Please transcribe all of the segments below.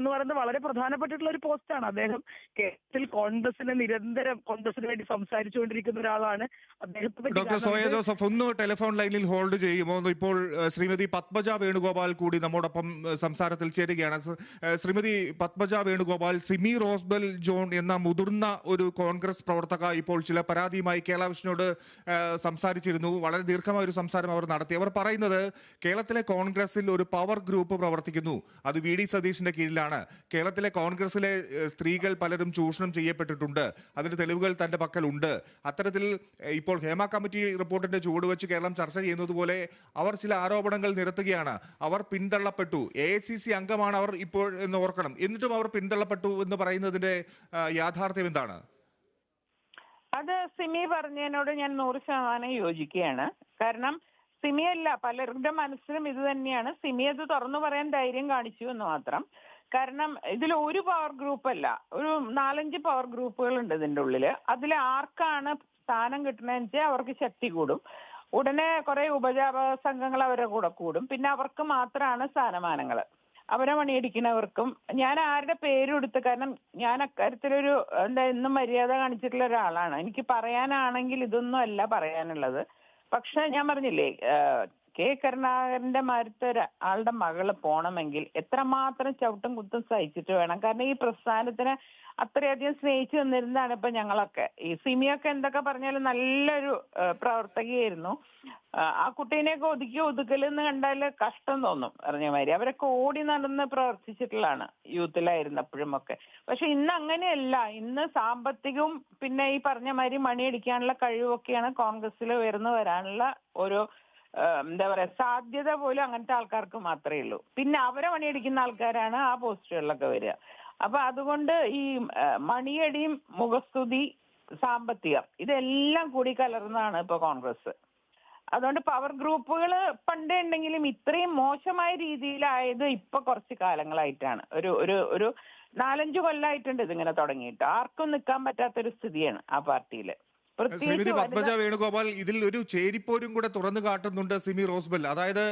എന്ന് പറയുന്നത് വളരെ പ്രധാനപ്പെട്ടിട്ടുള്ള ഒരു പോസ്റ്റാണ്. അദ്ദേഹം കേരളത്തിൽ കോൺഗ്രസിന് വേണ്ടി സംസാരിച്ചുകൊണ്ടിരിക്കുന്ന ഒരാളാണ്. അദ്ദേഹത്തെ പറ്റി ഡോക്ടർ സോയ ജോസഫ് ഒന്ന് ടെലിഫോൺ ലൈനിൽ ഹോൾഡ് ചെയ്യുമോ? ഇപ്പോൾ ശ്രീമതി പത്മജ വേണുഗോപാൽ കൂടി നമ്മോടൊപ്പം സംസാരത്തിൽ ചേരുകയാണ്. ശ്രീമതി പത്മജ വേണുഗോപാൽ, സിമി റോസ്ബെൽ ജോൺ എന്ന മുതിർന്ന ഒരു കോൺഗ്രസ് പ്രവർത്തക ഇപ്പോൾ ചില പരാതിയുമായി കേരള വിഷനോട് സംസാരിച്ചിരുന്നു. വളരെ ദീർഘമായ ഒരു സംസാരം അവർ നടത്തി. അവർ പറയുന്നത് കേരളത്തിലെ കോൺഗ്രസിൽ ഒരു പവർ ഗ്രൂപ്പ് പ്രവർത്തിക്കുന്നു. അത് VD സതീശിന്റെ കീഴിലാണ്. കേരളത്തിലെ കോൺഗ്രസിലെ സ്ത്രീകൾ പലരും ചൂഷണം ചെയ്യപ്പെട്ടിട്ടുണ്ട്. അതിന്റെ തെളിവുകൾ തന്റെ പക്കലുണ്ട്. അത്തരത്തിൽ ഇപ്പോൾ ഹേമ കമ്മിറ്റി റിപ്പോർട്ടിന്റെ ചുവടുവെച്ച് കേരളം ചർച്ച ചെയ്യുന്നത് പോലെ അവർ ചില ആരോപണങ്ങൾ നിരത്തുകയാണ്. അവർ പിന്തള്ളപ്പെട്ടു. AICC അംഗമാണ് അവർ ഇപ്പോൾ എന്ന് ഓർക്കണം. എന്നിട്ടും അവർ പിന്തള്ളപ്പെട്ടു എന്ന് പറയുന്നതിന്റെ യാഥാർത്ഥ്യം എന്താണ്? അത് സിമി പറഞ്ഞതിനോട് ഞാൻ 100% യോജിക്കുകയാണ്. കാരണം സിമിയല്ല, പലരുടെ മനസ്സിലും ഇത് തന്നെയാണ്. സിമി അത് തുറന്നു പറയാൻ ധൈര്യം കാണിച്ചു എന്ന് മാത്രം. കാരണം ഇതിൽ ഒരു പവർ ഗ്രൂപ്പ് അല്ല, ഒരു 4-5 പവർ ഗ്രൂപ്പുകൾ ഉണ്ട് ഇതിന്റെ ഉള്ളില്. അതിൽ ആർക്കാണ് സ്ഥാനം കിട്ടണമെന്ന് വെച്ചാൽ അവർക്ക് ശക്തി കൂടും. ഉടനെ കുറെ ഉപജാപക സംഘങ്ങൾ അവരെ കൂടെ കൂടും. പിന്നെ അവർക്ക് മാത്രമാണ് സ്ഥാനമാനങ്ങൾ. അവരെ മണിയടിക്കുന്നവർക്കും. ഞാൻ ആരുടെ പേരും എടുത്ത്, കാരണം ഞാൻ അക്കാര്യത്തിലൊരു എന്നും മര്യാദ കാണിച്ചിട്ടുള്ള ഒരാളാണ്. എനിക്ക് പറയാനാണെങ്കിൽ ഇതൊന്നും അല്ല പറയാനുള്ളത്. പക്ഷെ ഞാൻ പറഞ്ഞില്ലേ, കെ കരുണാകരന്റെ മാരത്തെ ഒരാളുടെ മകള് പോണമെങ്കിൽ എത്രമാത്രം ചവിട്ടും കുത്തും സഹിച്ചിട്ട് വേണം. കാരണം ഈ പ്രസ്ഥാനത്തിനെ അത്രയധികം സ്നേഹിച്ചു വന്നിരുന്നതാണ് ഇപ്പൊ ഞങ്ങളൊക്കെ. ഈ സിമിയൊക്കെ എന്തൊക്കെ പറഞ്ഞാലും നല്ലൊരു പ്രവർത്തകയായിരുന്നു. ആ കുട്ടീനെയൊക്കെ ഒതുക്കലെന്ന് കണ്ടാൽ കഷ്ടം തോന്നും. പറഞ്ഞ മാതിരി അവരൊക്കെ ഓടി നടന്ന് പ്രവർത്തിച്ചിട്ടുള്ളതാണ് യൂത്തിലായിരുന്നപ്പോഴും ഒക്കെ. പക്ഷെ ഇന്ന് അങ്ങനെയല്ല. ഇന്ന് സാമ്പത്തികവും പിന്നെ ഈ പറഞ്ഞ മാതിരി മണിയടിക്കാനുള്ള കഴിവൊക്കെയാണ് കോൺഗ്രസിൽ ഉയർന്നു വരാനുള്ള ഓരോ എന്താ പറയാ സാധ്യത പോലും അങ്ങനത്തെ ആൾക്കാർക്ക് മാത്രമേ ഉള്ളൂ. പിന്നെ അവരെ മണിയടിക്കുന്ന ആൾക്കാരാണ് ആ പോസ്റ്റുകളിലൊക്കെ വരിക. അപ്പൊ അതുകൊണ്ട് ഈ മണിയടിയും മുഖസ്തുതി സാമ്പത്തികം ഇതെല്ലാം കൂടി കലർന്നാണ് ഇപ്പൊ കോൺഗ്രസ്. അതുകൊണ്ട് പവർ ഗ്രൂപ്പുകൾ പണ്ടേ ഉണ്ടെങ്കിലും ഇത്രയും മോശമായ രീതിയിലായത് ഇപ്പൊ കുറച്ച് കാലങ്ങളായിട്ടാണ്. ഒരു 4-5 കൊല്ലമായിട്ടുണ്ട് ഇതിങ്ങനെ തുടങ്ങിയിട്ട്. ആർക്കും നിൽക്കാൻ പറ്റാത്തൊരു സ്ഥിതിയാണ് ആ പാർട്ടിയില്. ശ്രീമതി പത്മജ വേണുഗോപാൽ, ഇതിൽ ഒരു ചേരിപ്പോരും കൂടെ തുറന്നു കാട്ടുന്നുണ്ട് സിമി റോസ്ബെൽ. അതായത്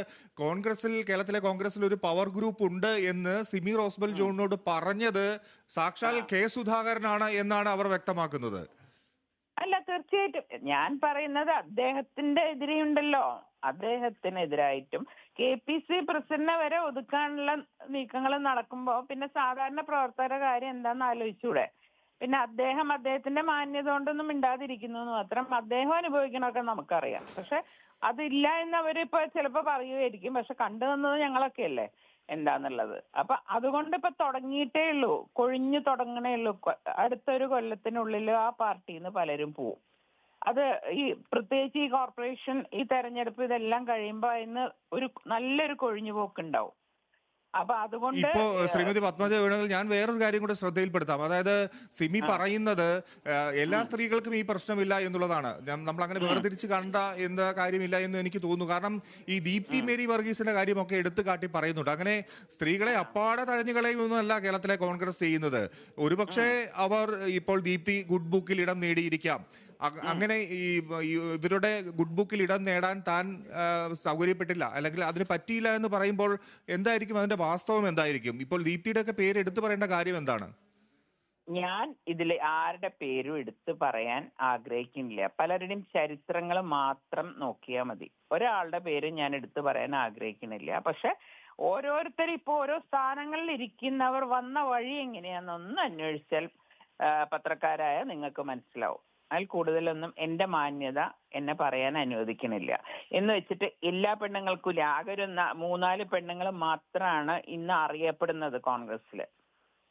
കേരളത്തിലെ കോൺഗ്രസിൽ ഒരു പവർ ഗ്രൂപ്പ് ഉണ്ട് എന്ന് സിമി റോസ്ബെൽ ജോണിനോട് പറഞ്ഞത് സാക്ഷാൽ കെ സുധാകരനാണ് എന്നാണ് അവർ വ്യക്തമാക്കുന്നത്. അല്ല, തീർച്ചയായിട്ടും ഞാൻ പറയുന്നത് അദ്ദേഹത്തിന്റെ എതിരെയുണ്ടല്ലോ. അദ്ദേഹത്തിനെതിരായിട്ടും KPC പ്രസിഡന്റിനെ വരെ ഒതുക്കാനുള്ള നീക്കങ്ങൾ നടക്കുമ്പോ പിന്നെ സാധാരണ പ്രവർത്തകരുടെ കാര്യം എന്താണെന്ന് ആലോചിച്ചൂടെ? പിന്നെ അദ്ദേഹത്തിന്റെ മാന്യത കൊണ്ടൊന്നും മിണ്ടാതിരിക്കുന്നു എന്ന് മാത്രം. അദ്ദേഹം അനുഭവിക്കണമൊക്കെ നമുക്കറിയാം. പക്ഷെ അതില്ല എന്ന് അവരിപ്പോ ചിലപ്പോ പറയുമായിരിക്കും. പക്ഷെ കണ്ടു നിന്നത് ഞങ്ങളൊക്കെ അല്ലേ എന്താന്നുള്ളത്. അപ്പൊ അതുകൊണ്ട് ഇപ്പൊ തുടങ്ങിയിട്ടേ ഉള്ളൂ, കൊഴിഞ്ഞു തുടങ്ങണേ ഉള്ളൂ. അടുത്തൊരു കൊല്ലത്തിനുള്ളിൽ ആ പാർട്ടിയിൽ നിന്ന് പലരും പോവും. അത് ഈ പ്രത്യേകിച്ച് ഈ കോർപ്പറേഷൻ ഈ തെരഞ്ഞെടുപ്പ് ഇതെല്ലാം കഴിയുമ്പോ അതിന് ഒരു നല്ലൊരു കൊഴിഞ്ഞു പോക്കുണ്ടാവും. അപ്പൊ അതുകൊണ്ട് ഇപ്പോ ശ്രീമതി പത്മജ വേണമെങ്കിൽ ഞാൻ വേറൊരു കാര്യം കൂടെ ശ്രദ്ധയിൽപ്പെടുത്താം. അതായത് സിമി പറയുന്നത് എല്ലാ സ്ത്രീകൾക്കും ഈ പ്രശ്നമില്ല എന്നുള്ളതാണ്. നമ്മൾ അങ്ങനെ വേർതിരിച്ച് കണ്ട എന്ന കാര്യമില്ല എന്ന് എനിക്ക് തോന്നുന്നു. കാരണം ഈ ദീപ്തി മേരി വർഗീസിന്റെ കാര്യമൊക്കെ എടുത്തു കാട്ടി പറയുന്നുണ്ട്. അങ്ങനെ സ്ത്രീകളെ അപ്പാടെ തഴഞ്ഞുകളയൊന്നുമല്ല കേരളത്തിലെ കോൺഗ്രസ് ചെയ്യുന്നത്. ഒരുപക്ഷെ അവർ ഇപ്പോൾ ദീപ്തി ഗുഡ് ബുക്കിൽ ഇടം നേടിയിരിക്കാം. അങ്ങനെ ഇവരുടെ ഗുഡ് ബുക്കിൽ ഇടം നേടാൻ താൻ സൗകര്യപ്പെട്ടില്ല, അല്ലെങ്കിൽ അതിന് പറ്റിയില്ല എന്ന് പറയുമ്പോൾ എന്തായിരിക്കും അതിന്റെ വാസ്തവം എന്തായിരിക്കും? ഇപ്പോൾ ദീപ്തിയുടെ ഒക്കെ പേര് എടുത്തു പറയേണ്ട കാര്യം എന്താണ്? ഞാൻ ഇതിൽ ആരുടെ പേരും എടുത്തു പറയാൻ ആഗ്രഹിക്കുന്നില്ല. പലരുടെയും ചരിത്രങ്ങൾ മാത്രം നോക്കിയാൽ മതി. ഒരാളുടെ പേര് ഞാൻ എടുത്തു പറയാൻ ആഗ്രഹിക്കുന്നില്ല. പക്ഷെ ഓരോരുത്തരും ഇപ്പൊ ഓരോ സ്ഥാനങ്ങളിൽ ഇരിക്കുന്നവർ വന്ന വഴി എങ്ങനെയാണെന്നൊന്ന് അന്വേഷിച്ചാൽ പത്രക്കാരായ നിങ്ങൾക്ക് മനസ്സിലാവും. അതിൽ കൂടുതലൊന്നും എന്റെ മാന്യത എന്നെ പറയാൻ അനുവദിക്കണില്ല. എന്ന് വെച്ചിട്ട് എല്ലാ പെണ്ണുങ്ങൾക്കും ഇല്ല. ആകെ ഒരു 3-4 പെണ്ണുങ്ങൾ മാത്രമാണ് ഇന്ന് അറിയപ്പെടുന്നത് കോൺഗ്രസില്.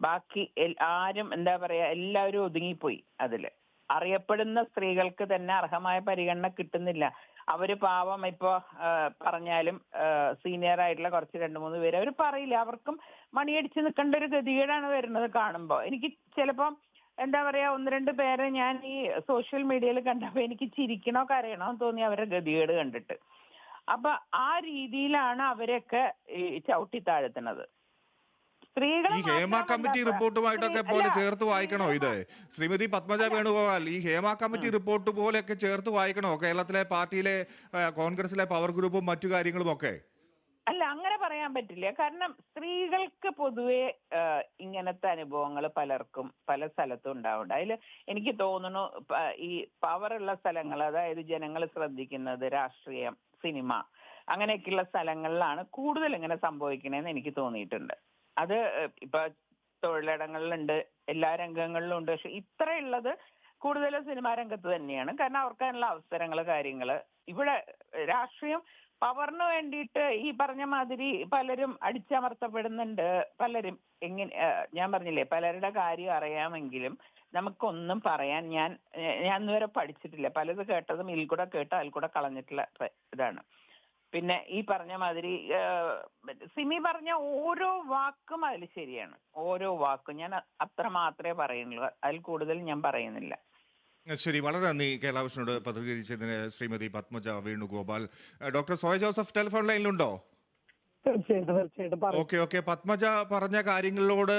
ബാക്കി ആരും എന്താ പറയാ എല്ലാവരും ഒതുങ്ങിപ്പോയി. അതില് അറിയപ്പെടുന്ന സ്ത്രീകൾക്ക് തന്നെ അർഹമായ പരിഗണന കിട്ടുന്നില്ല. അവര് പാവം ഇപ്പൊ പറഞ്ഞാലും സീനിയർ ആയിട്ടുള്ള കുറച്ച് 2-3 പേര് അവർ പറയില്ല. അവർക്കും മണിയടിച്ച് നിൽക്കേണ്ട ഒരു ഗതികേടാണ് വരുന്നത് കാണുമ്പോ. എനിക്ക് ചിലപ്പം എന്താ പറയാ 1-2 പേരെ ഞാൻ ഈ സോഷ്യൽ മീഡിയയിൽ കണ്ടപ്പോ എനിക്ക് ചിരിക്കണോ കരയണോ തോന്നി അവരുടെ ഗതികേട് കണ്ടിട്ട്. അപ്പൊ ആ രീതിയിലാണ് അവരൊക്കെ ചവിട്ടി താഴ്ത്തുന്നത്. ഈ ഹേമ കമ്മിറ്റി റിപ്പോർട്ടുമായിട്ടൊക്കെ പോലെ ചേർത്ത് വായിക്കണോ ഇത്? ശ്രീമതി പത്മജ വേണുഗോപാൽ, ഈ ഹേമ കമ്മിറ്റി റിപ്പോർട്ട് പോലെയൊക്കെ ചേർത്ത് വായിക്കണോ കേരളത്തിലെ പാർട്ടിയിലെ കോൺഗ്രസിലെ പവർ ഗ്രൂപ്പും മറ്റു കാര്യങ്ങളും ഒക്കെ? അല്ല, അങ്ങനെ പറയാൻ പറ്റില്ല. കാരണം സ്ത്രീകൾക്ക് പൊതുവെ അങ്ങനത്തെ അനുഭവങ്ങൾ പലർക്കും പല സ്ഥലത്തും ഉണ്ടാവുന്നുണ്ട്. അതിൽ എനിക്ക് തോന്നുന്നു ഈ പവറുള്ള സ്ഥലങ്ങൾ, അതായത് ജനങ്ങൾ ശ്രദ്ധിക്കുന്നത്, രാഷ്ട്രീയം, സിനിമ, അങ്ങനെയൊക്കെയുള്ള സ്ഥലങ്ങളിലാണ് കൂടുതൽ ഇങ്ങനെ സംഭവിക്കണേന്ന് എനിക്ക് തോന്നിയിട്ടുണ്ട്. അത് ഇപ്പൊ തൊഴിലിടങ്ങളിലുണ്ട്, എല്ലാ രംഗങ്ങളിലും ഉണ്ട്. പക്ഷെ ഇത്രയുള്ളത് കൂടുതലും സിനിമാ രംഗത്ത് തന്നെയാണ്. കാരണം അവർക്കതിനുള്ള അവസരങ്ങൾ, കാര്യങ്ങള്. ഇവിടെ രാഷ്ട്രീയം പവറിന് വേണ്ടിയിട്ട് ഈ പറഞ്ഞ മാതിരി പലരും അടിച്ചമർത്തപ്പെടുന്നുണ്ട്. പലരും ഞാൻ പറഞ്ഞില്ലേ, പലരുടെ കാര്യം അറിയാമെങ്കിലും നമുക്കൊന്നും പറയാൻ ഞാൻ ഇന്നുവരെ പഠിച്ചിട്ടില്ല. പലത് കേട്ടതും ഇതിൽ കൂടെ കേട്ട് അതിൽ കൂടെ കളഞ്ഞിട്ടുള്ള ഇതാണ്. പിന്നെ ഈ പറഞ്ഞ മാതിരി സിമി പറഞ്ഞ ഓരോ വാക്കും അതിൽ ശരിയാണ്. ഓരോ വാക്കും ഞാൻ അത്ര മാത്രമേ പറയുന്നുള്ളൂ, അതിൽ കൂടുതൽ ഞാൻ പറയുന്നില്ല. ശരി, വളരെ നന്ദി കേരള വിഷനോട് പ്രതികരിച്ചതിന് ശ്രീമതി പത്മജ വേണുഗോപാൽ. ഡോക്ടർ സോയ ജോസഫ് ടെലിഫോൺ ലൈനിലുണ്ടോ? തീർച്ചയായിട്ടും ഓക്കെ, പത്മജ പറഞ്ഞ കാര്യങ്ങളോട്